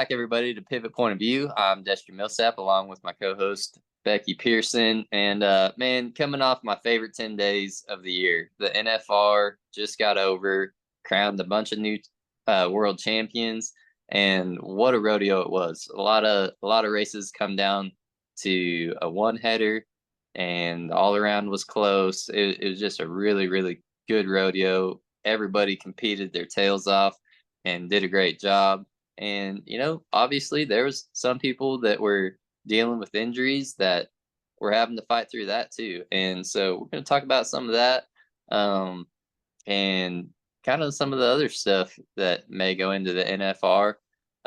back, everybody, to Pivot Point of View. I'm Destri Recap, along with my co-host Becky Pearson. And man, coming off my favorite 10 days of the year, the NFR just got over, crowned a bunch of new world champions, and what a rodeo it was. A lot of races come down to a one header, and all around was close. It was just a really good rodeo. Everybody competed their tails off and did a great job. And, obviously there was some people that were dealing with injuries that were having to fight through that too. And so we're going to talk about some of that, and kind of some of the other stuff that may go into the NFR.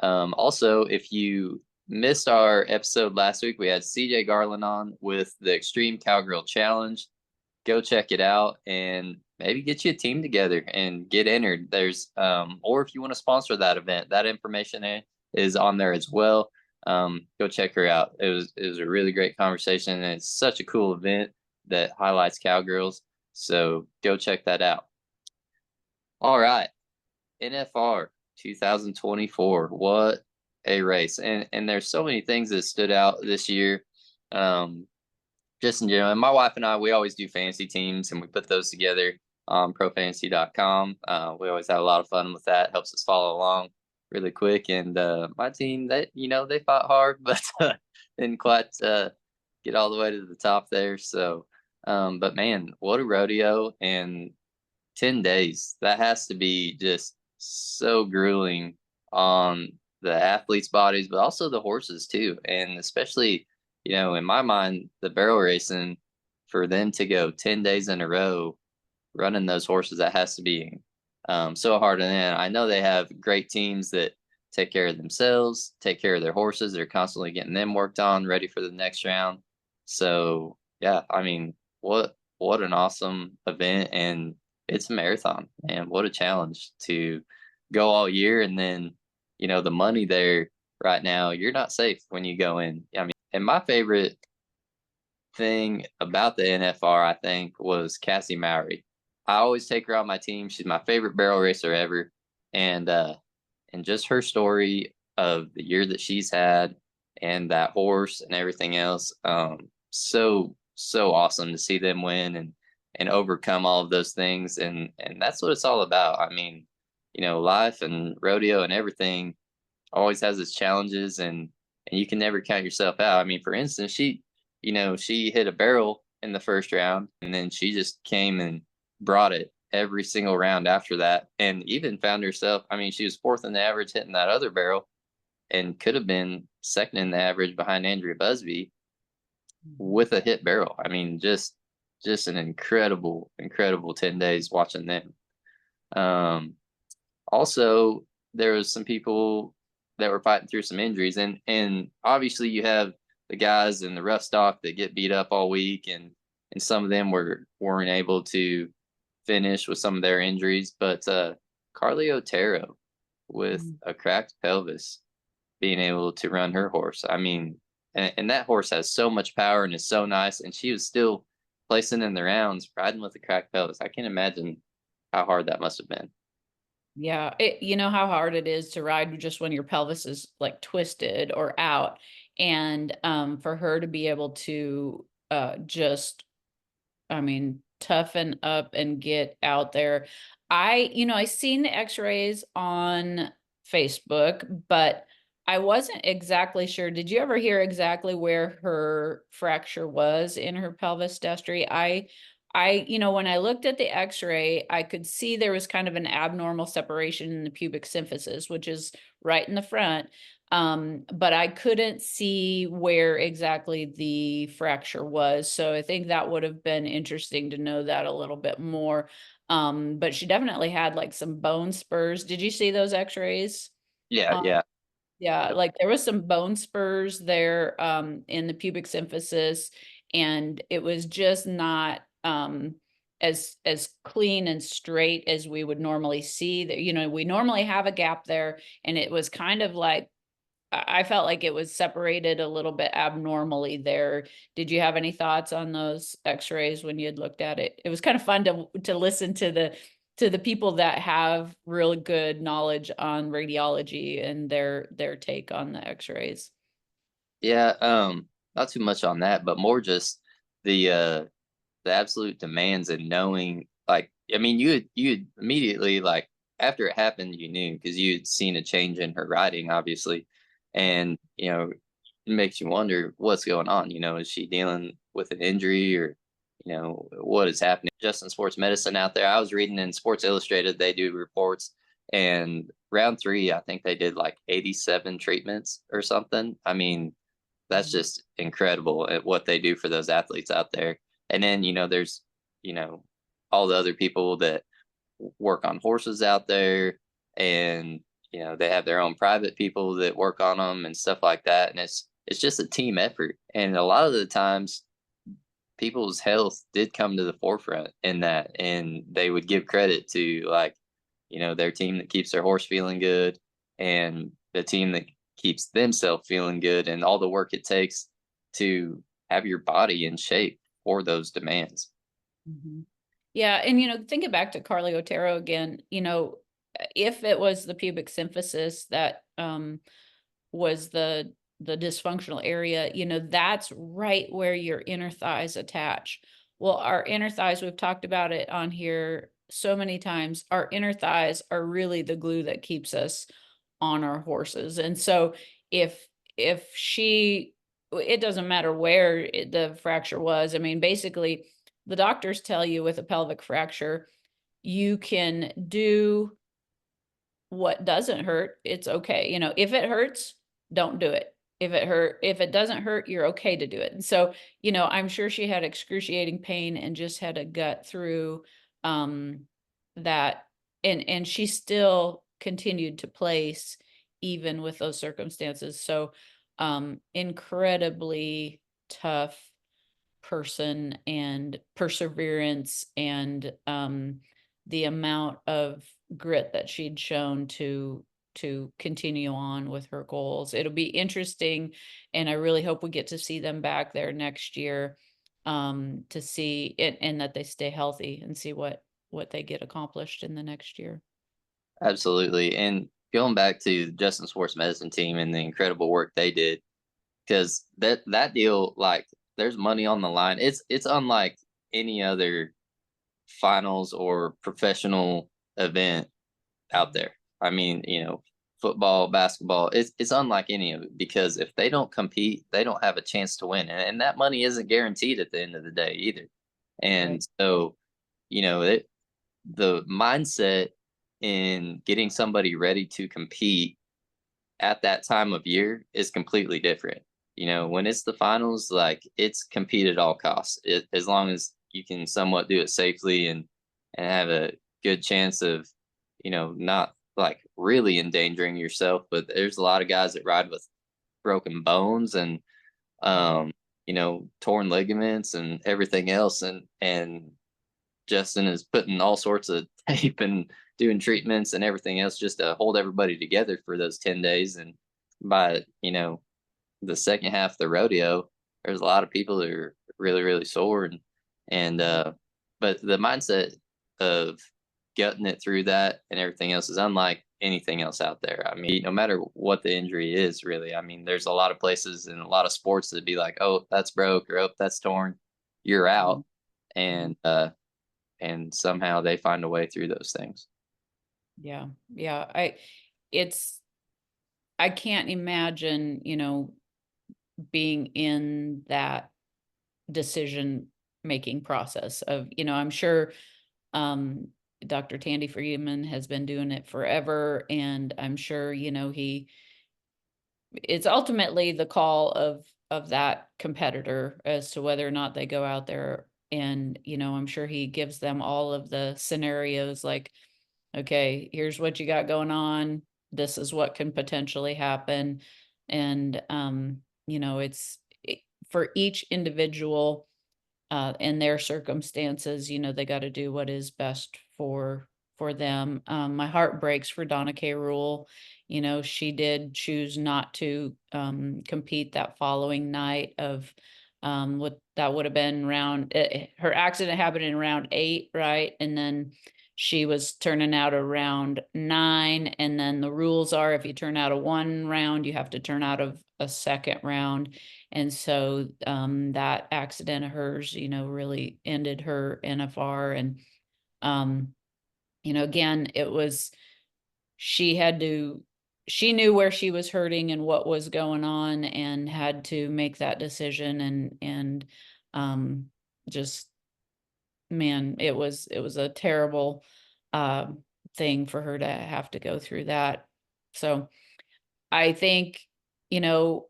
Also, if you missed our episode last week, we had CJ Garland on with the Extreme Cowgirl Challenge. Go check it out and maybe get you a team together and get entered. There's or if you want to sponsor that event, that information is on there as well. Go check her out. It was a really great conversation, and it's such a cool event that highlights cowgirls. So go check that out. All right, NFR 2024. What a race! And there's so many things that stood out this year. Just in general, and my wife and I, we always do fantasy teams, and we put those together on profantasy.com. We always have a lot of fun with that. Helps us follow along really quick. And my team, they fought hard, but didn't quite get all the way to the top there. So, but man, what a rodeo, and 10 days. That has to be just so grueling on the athletes' bodies, but also the horses too. And especially, in my mind, the barrel racing, for them to go 10 days in a row running those horses, that has to be so hard. And then I know they have great teams that take care of themselves, take care of their horses. They're constantly getting them worked on, ready for the next round. So yeah, I mean, what an awesome event, and it's a marathon, and what a challenge to go all year. And then, the money there right now, you're not safe when you go in. I mean, and my favorite thing about the NFR, I think, was Cassie Mowry. I always take her on my team. She's my favorite barrel racer ever. And just her story of the year that she's had and that horse and everything else. So awesome to see them win and overcome all of those things. And that's what it's all about. I mean, life and rodeo and everything always has its challenges, and you can never count yourself out. I mean, for instance, she hit a barrel in the first round, and then she just came and brought it every single round after that, and even found herself, I mean, she was fourth in the average hitting that other barrel, and could have been second in the average behind Andrea Busby with a hit barrel. I mean, just an incredible 10 days watching them. Also, there was some people that were fighting through some injuries, and obviously you have the guys in the rough stock that get beat up all week, and some of them weren't able to finish with some of their injuries. But Carly Otero with a cracked pelvis being able to run her horse. I mean, and that horse has so much power and is so nice, and she was still placing in the rounds riding with a cracked pelvis. I can't imagine how hard that must have been. Yeah, you know how hard it is to ride just when your pelvis is like twisted or out, and for her to be able to toughen up and get out there. I seen the x-rays on Facebook, but I wasn't exactly sure. Did you ever hear exactly where her fracture was in her pelvis, Destry? When I looked at the x-ray, I could see there was kind of an abnormal separation in the pubic symphysis, which is right in the front. But I couldn't see where exactly the fracture was. So I think that would have been interesting to know that a little bit more. But she definitely had like some bone spurs. Did you see those x-rays? Yeah, yeah. Yeah, Yep. like there was some bone spurs there in the pubic symphysis, and it was just not as clean and straight as we would normally see. That we normally have a gap there, and it was kind of like I felt like it was separated a little bit abnormally there. Did you have any thoughts on those x-rays when you had looked at it? It was kind of fun to listen to to the people that have really good knowledge on radiology and their take on the x-rays. Yeah, not too much on that, but more just the uh the absolute demands and knowing, like, I mean, you immediately, like, after it happened, you knew because you'd seen a change in her writing, obviously, and it makes you wonder what's going on. Is she dealing with an injury, or what is happening? Just in sports medicine out there, I was reading in Sports Illustrated, they do reports, and round three, I think they did like 87 treatments or something. I mean, that's Mhm. just incredible at what they do for those athletes out there. And then, there's, you know, all the other people that work on horses out there, and, they have their own private people that work on them and stuff like that. And it's just a team effort. And a lot of the times people's health did come to the forefront in that, and they would give credit to, like, their team that keeps their horse feeling good, and the team that keeps themselves feeling good, and all the work it takes to have your body in shape for those demands. Mhm. Yeah, and thinking back to Carly Otero again, if it was the pubic symphysis that was the dysfunctional area, that's right where your inner thighs attach. Well, our inner thighs, we've talked about it on here so many times. Our inner thighs are really the glue that keeps us on our horses. And so if she it doesn't matter where the fracture was. I mean, basically the doctors tell you with a pelvic fracture, you can do what doesn't hurt, it's okay. If it hurts, don't do it. If it doesn't hurt, you're okay to do it. And so, I'm sure she had excruciating pain and just had to gut through um that, and she still continued to place even with those circumstances. So, incredibly tough person and perseverance, and the amount of grit that she'd shown to continue on with her goals. It'll be interesting, and I really hope we get to see them back there next year, to see it, and that they stay healthy and see what they get accomplished in the next year. Absolutely. And going back to Justin Sports Medicine team and the incredible work they did, because that deal, like, there's money on the line. It's unlike any other finals or professional event out Mhm. there. I mean, football, basketball, it's unlike any of it, because if they don't compete, they don't have a chance to win. And that money isn't guaranteed at the end of the day either. And Right. so, the mindset in getting somebody ready to compete at that time of year is completely different. When it's the finals, like, it's compete at all costs. As long as you can somewhat do it safely, and have a good chance of, not like really endangering yourself. But there's a lot of guys that ride with broken bones, and Mhm. torn ligaments and everything else, and Justin is putting all sorts of tape and doing treatments and everything else just to hold everybody together for those 10 days. And by, the second half of the rodeo, there's a lot of people that are really, really sore. But the mindset of gutting it through that and everything else is unlike anything else out there. I mean, no matter what the injury is, really. I mean, there's a lot of places and a lot of sports that be like, oh, that's broke, or oh, that's torn, you're Mhm. out. Mhm. And somehow they find a way through those things. Yeah. Yeah. It's I can't imagine, being in that decision making process of, I'm sure um Dr. Tandy Friedman has been doing it forever, and I'm sure, it's ultimately the call of that competitor as to whether or not they go out there, and I'm sure he gives them all of the scenarios, like, okay, here's what you got going on. This is what can potentially happen. And, for each individual, and their circumstances, they got to do what is best for them. My heart breaks for Donna K. Rule. She did choose not to compete that following night of what that would have been round. Her accident happened in round 8, right? And then she was turning out around 9. And then the rules are if you turn out a 1 round, you have to turn out of a second round. And so that accident of hers, really ended her NFR. And, again, it was, she knew where she was hurting and what was going on and had to make that decision. And just, man, it was a terrible uh, thing for her to have to go through that. So I think, you know,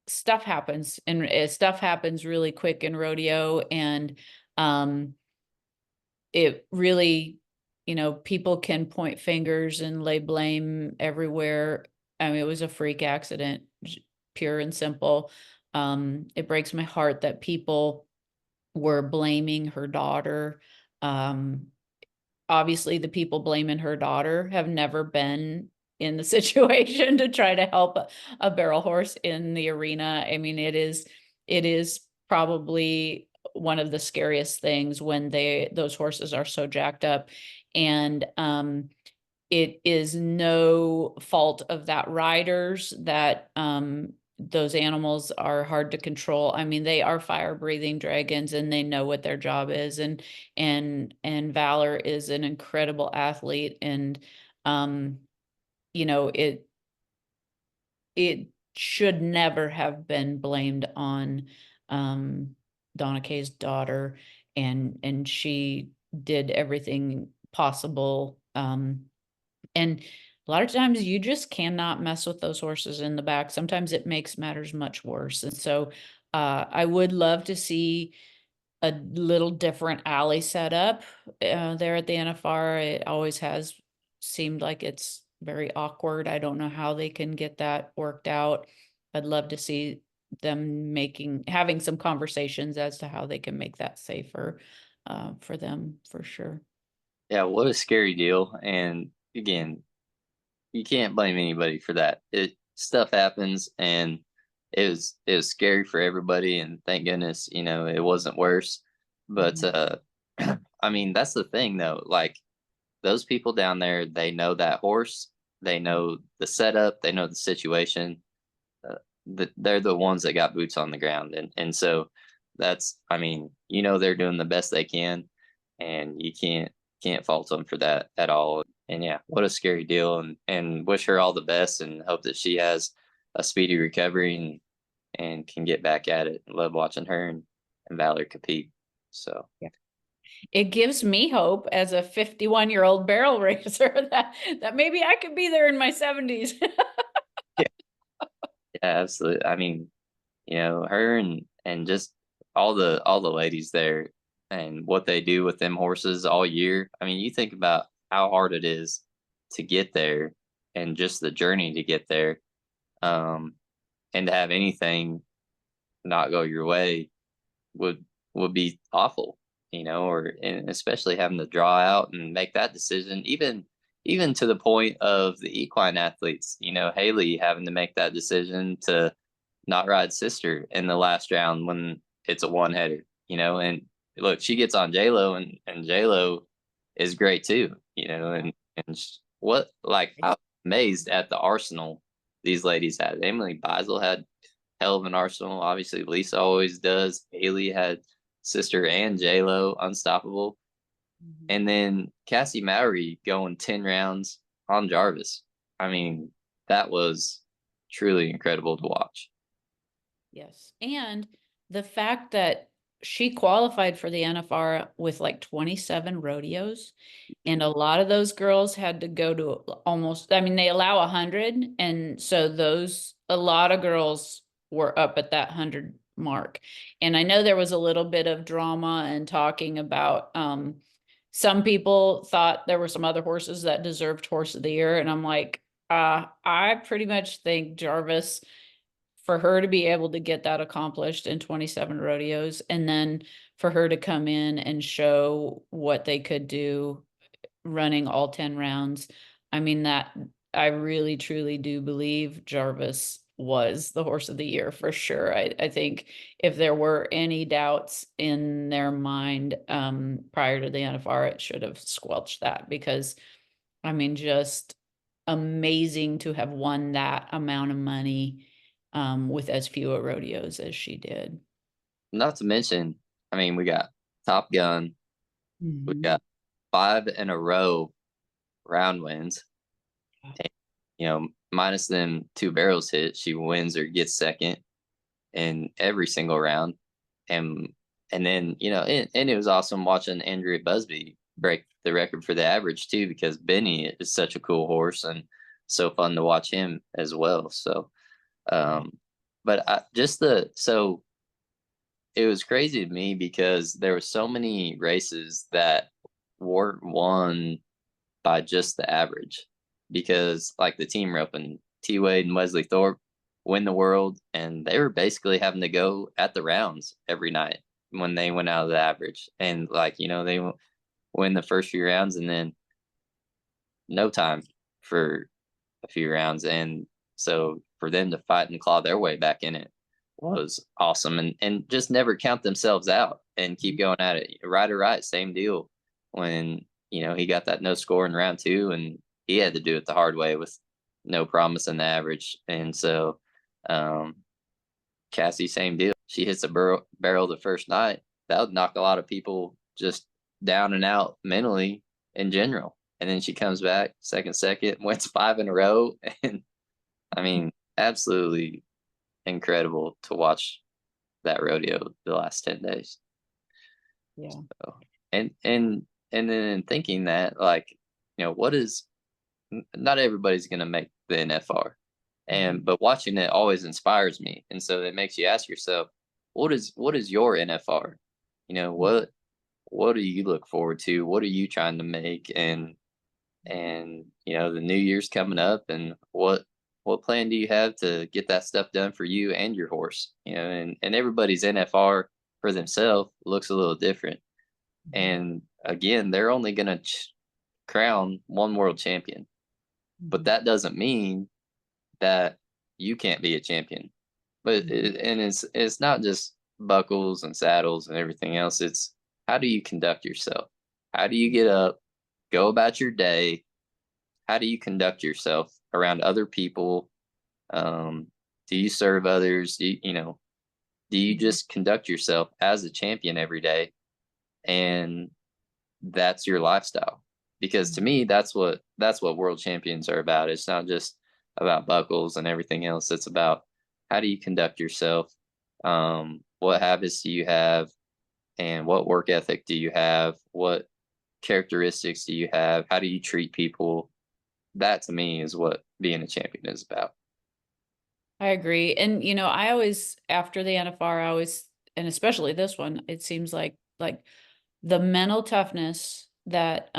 stuff happens, and stuff happens really quick in rodeo. And um it really, people can point fingers and lay blame everywhere. I mean, it was a freak accident, pure and simple. It breaks my heart that people were blaming her daughter. Um, Obviously, the people blaming her daughter have never been in the situation to try to help a barrel horse in the arena. I mean, it is probably one of the scariest things when those horses are so jacked up. And it is no fault of that riders that those animals are hard to control. I mean, they are fire breathing dragons and they know what their job is. And Valor is an incredible athlete. And um it should never have been blamed on Donna Kay's daughter. And she did everything possible. And a lot of times you just cannot mess with those horses in the back. Sometimes it makes matters much worse. And so I would love to see a little different alley setup there at the NFR. It always has seemed like it's very awkward. I don't know how they can get that worked out. I'd love to see them having some conversations as to how they can make that safer for them, for sure. Yeah, what a scary deal. And again, you can't blame anybody for that. It stuff happens, and it was scary for everybody, and thank goodness, it wasn't worse. But Mhm. I mean, that's the thing though. Like those people down there, they know that horse, they know the setup, they know the situation. Uh, they're the ones that got boots on the ground, and so that's, I mean, they're doing the best they can, and you can't fault them for that at all. And yeah, what a scary deal, and wish her all the best, and hope that she has a speedy recovery and can get back at it. Love watching her and Valor compete. So It gives me hope as a 51-year-old barrel racer that maybe I could be there in my 70s. yeah, yeah, absolutely. I mean, her and just all the ladies there and what they do with them horses all year. I mean, you think about how hard it is to get there and just the journey to get there. Um, and to have anything not go your way would would be awful, or and especially having to draw out and make that decision, even to the point of the equine athletes, Haley having to make that decision to not ride sister in the last round when it's a one header, and look, she gets on J-Lo, and J-Lo is great too, what, like, I'm amazed at the arsenal these ladies had. Emily Beisel had hell of an arsenal. Obviously, Lisa always does. Haley had sister and J-Lo unstoppable. Mhm. And then Cassie Mowry going 10 rounds on Jarvis. I mean, that was truly incredible to watch. Yes. And the fact that she qualified for the NFR with like 27 rodeos, and a lot of those girls had to go to almost, I mean, they allow 100. And so a lot of girls were up at that 100 mark. And I know there was a little bit of drama and talking about, some people thought there were some other horses that deserved horse of the year. And I'm like, I pretty much think Jarvis, for her to be able to get that accomplished in 27 rodeos, and then for her to come in and show what they could do running all 10 rounds. I mean, that I really truly do believe Jarvis was the horse of the year for sure. I think if there were any doubts in their mind prior to the NFR, it should have squelched that, because I mean, just amazing to have won that amount of money with as few rodeos as she did. Not to mention, I mean, we got Top Gun, we Mhm. got 5 in a row round wins. And, minus them 2 barrels hit, she wins or gets second in every single round. And and then, and it was awesome watching Andrea Busby break the record for the average too, because Benny is such a cool horse and so fun to watch him as well. So, but so it was crazy to me because there were so many races that weren't won by just the average, because like the team rope and T Wade and Wesley Thorpe win the world, and they were basically having to go at the rounds every night when they went out of the average, and like they win the first few rounds and then no time for a few rounds, and so for them to fight and claw their way back in it was awesome, and just never count themselves out and keep going at it. Right or right, same deal. When he got that no score in round 2, and he had to do it the hard way with no promise in the average, and so um, Cassie, same deal. She hits a barrel the first night. That would knock a lot of people just down and out mentally in general. And then she comes back second, wins 5 in a row. And I mean, absolutely incredible to watch that rodeo the last 10 days. Yeah. So, and then thinking that, like, what is, not everybody's going to make the NFR. Mhm. But watching it always inspires me, and so it makes you ask yourself, what is your NFR? What do you look forward to? What are you trying to make? And the new year's coming up, and what plan do you have to get that stuff done for you and your horse? And everybody's NFR for themselves looks a little different. Mhm. And again, they're only going to crown one world champion, but Mhm. that doesn't mean that you can't be a champion. But Mhm. it's not just buckles and saddles and everything else. It's, how do you conduct yourself? How do you get up, go about your day? How do you conduct yourself around other people? Um, do you serve others? Do you Mhm. just conduct yourself as a champion every day? And that's your lifestyle. Because to me, that's what world champions are about. It's not just about buckles and everything else. It's about, how do you conduct yourself? What habits do you have? And what work ethic do you have? What characteristics do you have? How do you treat people? That to me is what being a champion is about. I agree. And I always, after the NFR, I always, and especially this one, it seems like the mental toughness that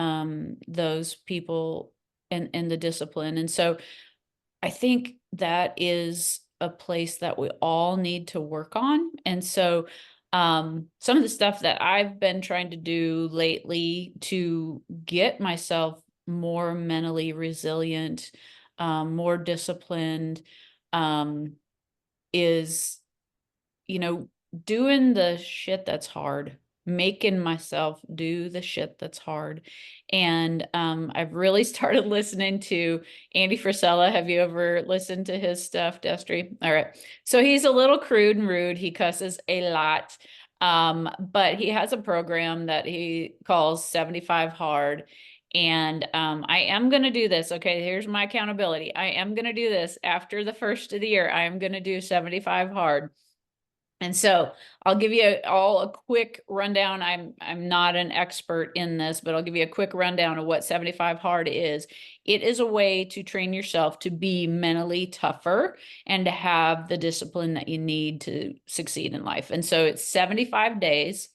those people and the discipline. And so I think that is a place that we all need to work on. And so some of the stuff that I've been trying to do lately to get myself more mentally resilient, more disciplined, um, is you know, doing the shit that's hard, making myself do the shit that's hard. And I've really started listening to Andy Frisella. Have you ever listened to his stuff, Destry? All right. So he's a little crude and rude. He cusses a lot. But he has a program that he calls 75 Hard. And I am going to do this. Okay, here's my accountability. I am going to do this after the first of the year. I am going to do 75 Hard. And so I'll give you all a quick rundown. I'm not an expert in this, but I'll give you a quick rundown of what 75 Hard is. It is a way to train yourself to be mentally tougher and to have the discipline that you need to succeed in life. And so it's 75 days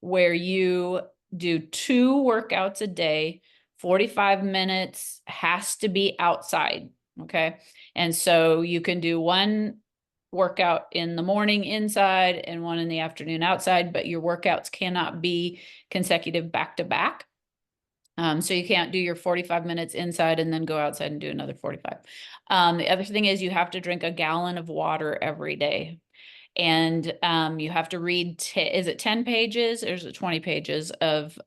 where you do 2 workouts a day. 45 minutes has to be outside. Okay. And so you can do one workout in the morning inside and one in the afternoon outside, but your workouts cannot be consecutive back to back. So you can't do your 45 minutes inside and then go outside and do another 45. The other thing is you have to drink a gallon of water every day. And you have to read, is it 10 pages or is it 20 pages of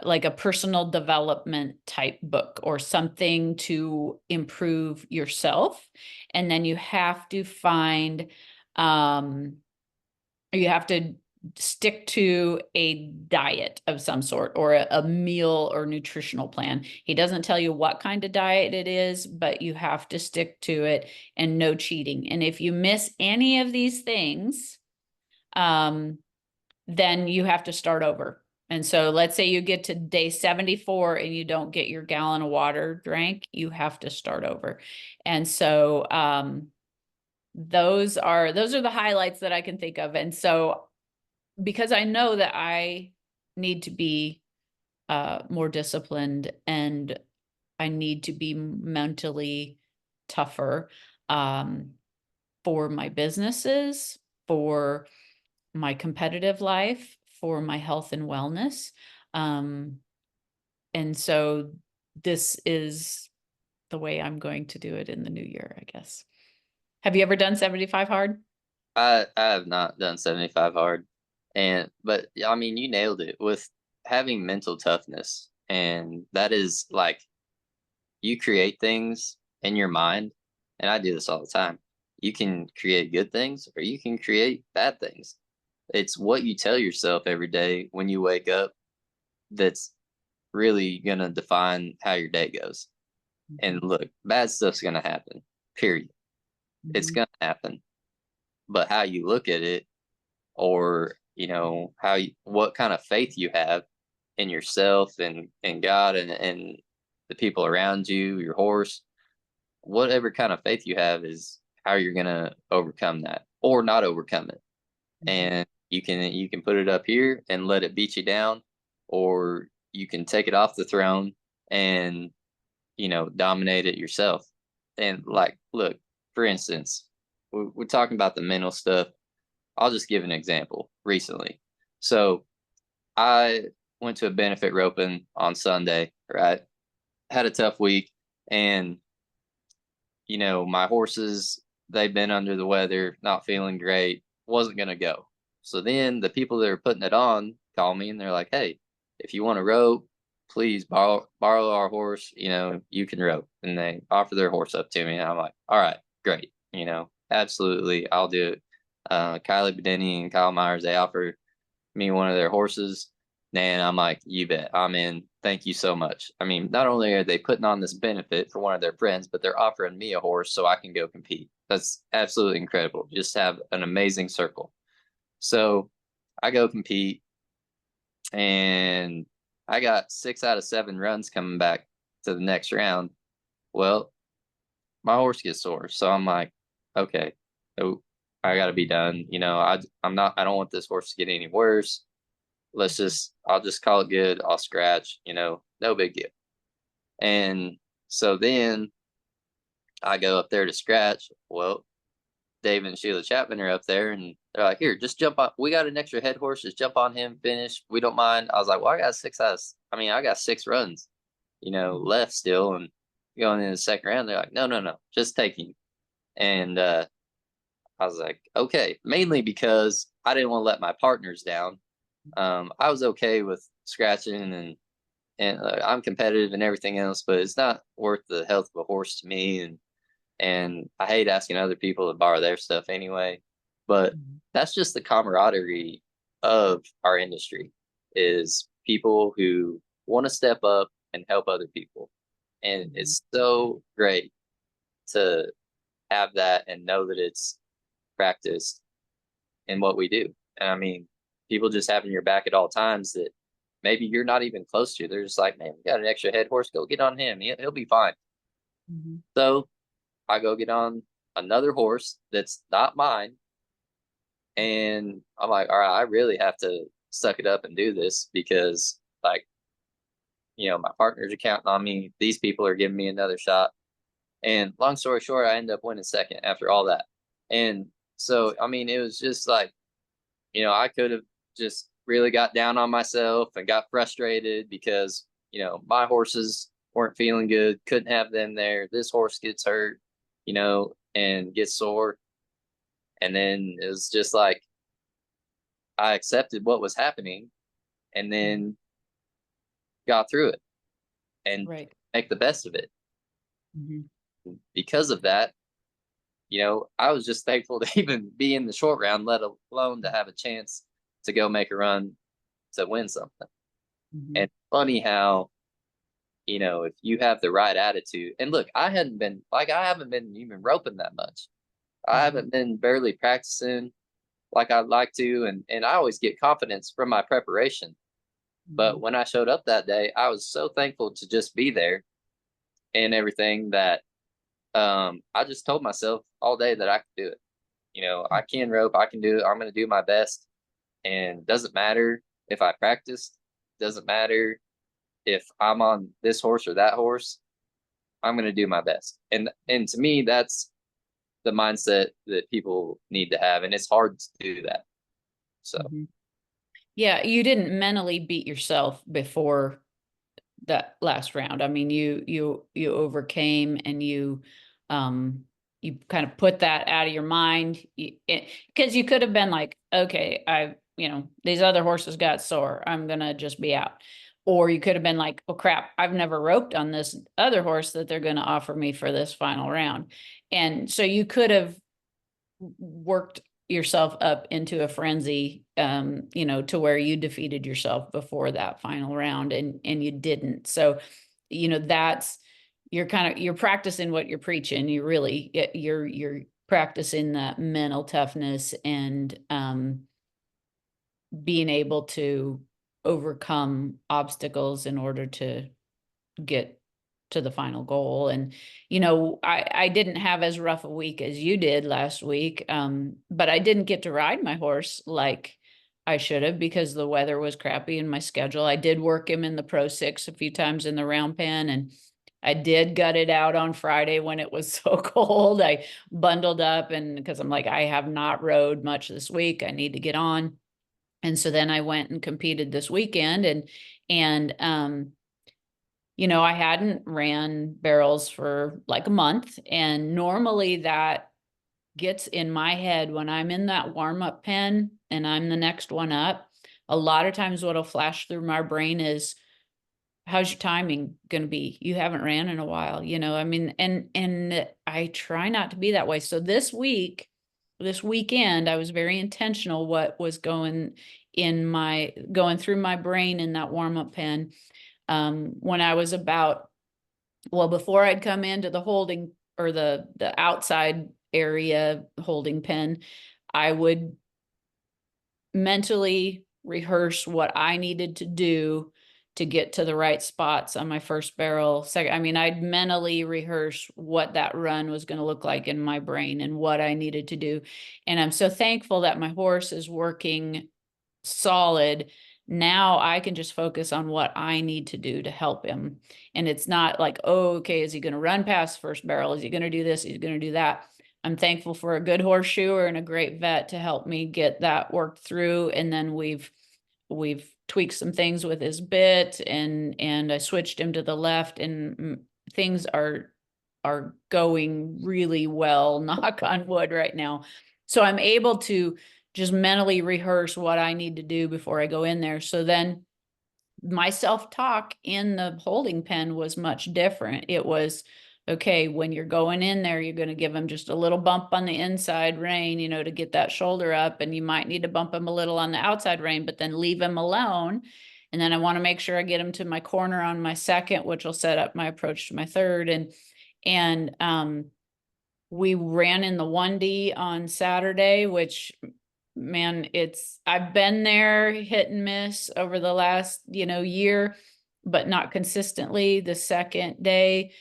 like a personal development type book or something to improve yourself. And then you have to find, you have to stick to a diet of some sort or a meal or nutritional plan. He doesn't tell you what kind of diet it is, but you have to stick to it and no cheating. And if you miss any of these things, then you have to start over. And so let's say you get to day 74 and you don't get your gallon of water drank, you have to start over. And so those are the highlights that I can think of. And so because I know that I need to be more disciplined and I need to be mentally tougher for my businesses, for my competitive life, for my health and wellness. And so this is the way I'm going to do it in the new year, I guess. Have you ever done 75 hard? I have not done 75 hard, but I mean, you nailed it with having mental toughness, and that is like you create things in your mind, and I do this all the time. You can create good things or you can create bad things. It's what you tell yourself every day when you wake up that's really gonna define how your day goes. And look, bad stuff's gonna happen. Period. It's Mhm. gonna happen. But how you look at it, or what kind of faith you have in yourself and God and the people around you, your horse, whatever kind of faith you have is how you're gonna overcome that or not overcome it. Mhm. And you can put it up here and let it beat you down, or you can take it off the throne and dominate it yourself. And like, look, for instance, we're talking about the mental stuff. I'll just give an example recently. So I went to a benefit roping on Sunday, right? Had a tough week, and my horses, they've been under the weather, not feeling great, wasn't gonna go. So then the people that are putting it on call me and they're like, "Hey, if you want to rope, please borrow our horse. You can rope." And they offer their horse up to me, and I'm like, "All right, great. Absolutely, I'll do it." Kylie Bedeni and Kyle Myers, they offer me one of their horses. And I'm like, you bet, I'm in. Thank you so much. I mean, not only are they putting on this benefit for one of their friends, but they're offering me a horse so I can go compete. That's absolutely incredible. Just have an amazing circle. So I go compete, and I got 6 out of 7 runs coming back to the next round. Well, my horse gets sore. So I'm like, okay, oh, I got to be done. I don't want this horse to get any worse. I'll just call it good. I'll scratch, no big deal. And so then I go up there to scratch. Well, Dave and Sheila Chapman are up there, and they're like, "Here, just jump on. We got an extra head horse. Just jump on him. Finish. We don't mind." I was like, "Well, I got 6 runs, left still, and going in the second round." They're like, "No, no, no, just take him." And I was like, "Okay," mainly because I didn't want to let my partners down. I was okay with scratching, and I'm competitive and everything else, but it's not worth the health of a horse to me. And I hate asking other people to borrow their stuff anyway. But Mhm. that's just the camaraderie of our industry, is people who want to step up and help other people. And Mhm. it's so great to have that and know that it's practiced in what we do. And I mean, people just having your back at all times that maybe you're not even close to. They're just like, "Man, we got an extra head horse. Go get on him. He'll be fine." Mhm. So I go get on another horse that's not mine. And I'm like, all right, I really have to suck it up and do this because, like, my partners are counting on me. These people are giving me another shot. And long story short, I end up winning second after all that. And so, I mean, it was just like, I could have just really got down on myself and got frustrated because, you know, my horses weren't feeling good, couldn't have them there. This horse gets hurt, you know, and gets sore. And then it was just like I accepted what was happening and then got through it and Right. make the best of it. Mhm. Because of that, you know, I was just thankful to even be in the short round, let alone to have a chance to go make a run to win something. Mhm. And funny how, you know, if you have the right attitude, and look, I haven't been even roping that much. I Mhm. haven't been barely practicing like I'd like to, and I always get confidence from my preparation. But Mhm. when I showed up that day, I was so thankful to just be there and everything that I just told myself all day that I could do it. You know, I can rope, I can do it. I'm going to do my best, and doesn't matter if I practice, doesn't matter if I'm on this horse or that horse. I'm going to do my best. And to me, that's the mindset that people need to have, and it's hard to do that. So Mhm. Yeah, you didn't mentally beat yourself before that last round. I mean, you overcame and you kind of put that out of your mind because you could have been like, okay, these other horses got sore. I'm gonna just be out. Or you could have been like, oh crap, I've never roped on this other horse that they're going to offer me for this final round. And so you could have worked yourself up into a frenzy, to where you defeated yourself before that final round and you didn't. So, that's, you're practicing what you're preaching. You're practicing that mental toughness and being able to overcome obstacles in order to get to the final goal. And I didn't have as rough a week as you did last week, but I didn't get to ride my horse like I should have because the weather was crappy in my schedule. I did work him in the Pro 6 a few times in the round pen, and I did gut it out on Friday when it was so cold. I bundled up, and because I'm like, I have not rode much this week, I need to get on. And so then I went and competed this weekend, and I hadn't ran barrels for like a month. And normally that gets in my head when I'm in that warm up pen and I'm the next one up. A lot of times what'll flash through my brain is, how's your timing going to be? You haven't ran in a while, I mean, and I try not to be that way. So this weekend, I was very intentional what was going through my brain in that warm up pen. When I was before I'd come into the holding or the outside area holding pen, I would mentally rehearse what I needed to do to get to the right spots on my first barrel. Second, I mean, I'd mentally rehearse what that run was going to look like in my brain and what I needed to do. And I'm so thankful that my horse is working solid. Now I can just focus on what I need to do to help him. And it's not like, oh, okay, is he going to run past first barrel? Is he going to do this? He's going to do that. I'm thankful for a good horseshoer and a great vet to help me get that worked through. And then we've tweaked some things with his bit, and I switched him to the left, and things are going really well, knock on wood right now. So I'm able to just mentally rehearse what I need to do before I go in there. So then my self-talk in the holding pen was much different. It was, okay, when you're going in there, you're going to give him just a little bump on the inside rein, to get that shoulder up. And you might need to bump him a little on the outside rein, but then leave him alone. And then I want to make sure I get him to my corner on my second, which will set up my approach to my third. And we ran in the 1D on Saturday, which, man, I've been there hit and miss over the last, year, but not consistently. The second day,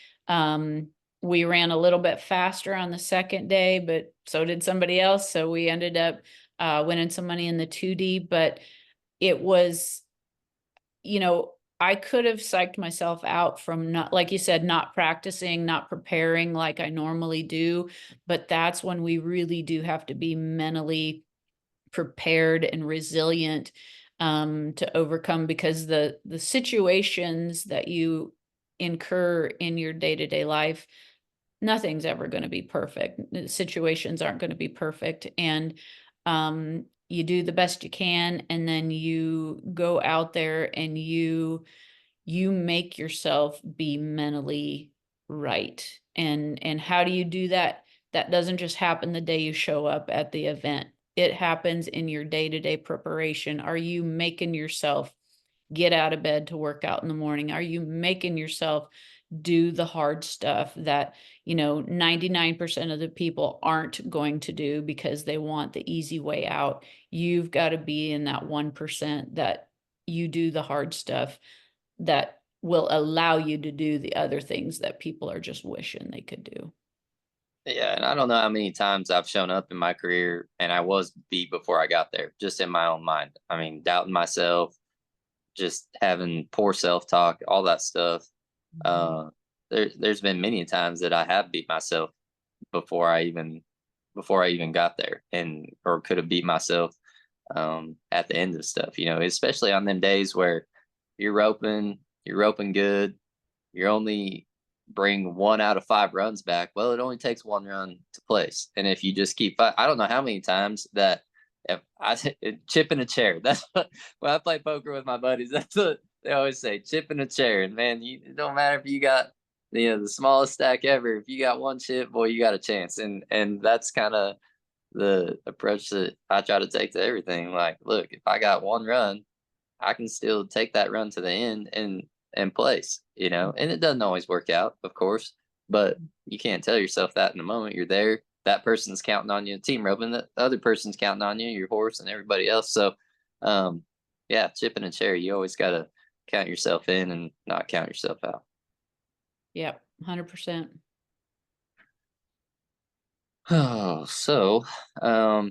we ran a little bit faster on the second day, but so did somebody else. So we ended up winning some money in the 2D, but it was, I could have psyched myself out from not, like you said, not practicing, not preparing like I normally do. But that's when we really do have to be mentally prepared and resilient, to overcome, because the situations that you incur in your day-to-day life, nothing's ever going to be perfect. The situations aren't going to be perfect. And you do the best you can, and then you go out there and you make yourself be mentally right. And how do you do that? That doesn't just happen the day you show up at the event. It happens in your day-to-day preparation. Are you making yourself get out of bed to work out in the morning? Are you making yourself do the hard stuff that, 99% of the people aren't going to do because they want the easy way out? You've got to be in that 1% that you do the hard stuff that will allow you to do the other things that people are just wishing they could do. Yeah, and I don't know how many times I've shown up in my career and I was beat before I got there, just in my own mind. I mean, doubting myself, just having poor self-talk, all that stuff. Uh, there's been many times that I have beat myself before I even got there, and or could have beat myself at the end of stuff. Especially on them days where you're roping good, you're only bring 1 out of 5 runs back. Well, it only takes 1 run to place, and if you just keep, I don't know how many times that if I chip in a chair. That's what when I play poker with my buddies. That's what they always say: chip in a chair. And man, it don't matter if you got the smallest stack ever. If you got 1 chip, boy, you got a chance. And that's kind of the approach that I try to take to everything. Like, look, if I got 1 run, I can still take that run to the end and place, and it doesn't always work out, of course, but you can't tell yourself that in the moment. You're there. That person's counting on you, team roping, the other person's counting on you, your horse and everybody else. So, yeah, chip in a chair. You always got to count yourself in and not count yourself out. Yep, 100%. Oh, so,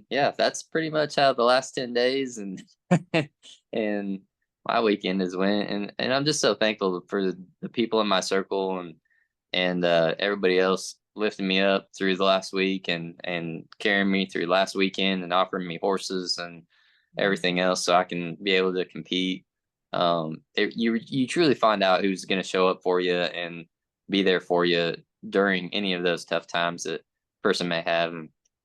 yeah, that's pretty much how the last 10 days and and my weekend has went. And I'm just so thankful for the people in my circle and everybody else lifting me up through the last week and carrying me through last weekend and offering me horses and everything else so I can be able to compete. You truly find out who's going to show up for you and be there for you during any of those tough times that person may have.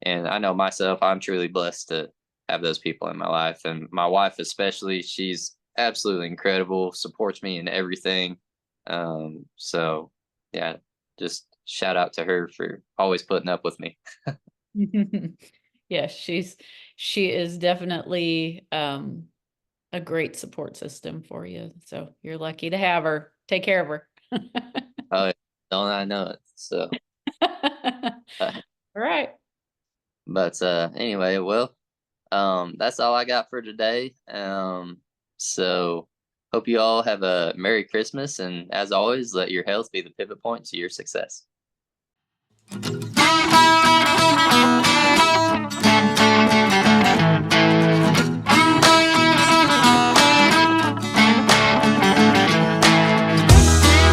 And I know myself, I'm truly blessed to have those people in my life, and my wife especially. She's absolutely incredible, supports me in everything. So yeah, just shout out to her for always putting up with me. Yes, she is definitely a great support system for you. So you're lucky to have her. Take care of her. Oh, yeah, don't I know it? So, uh, All right. but anyway, well, that's all I got for today. So hope you all have a Merry Christmas, and as always, let your health be the pivot point to your success.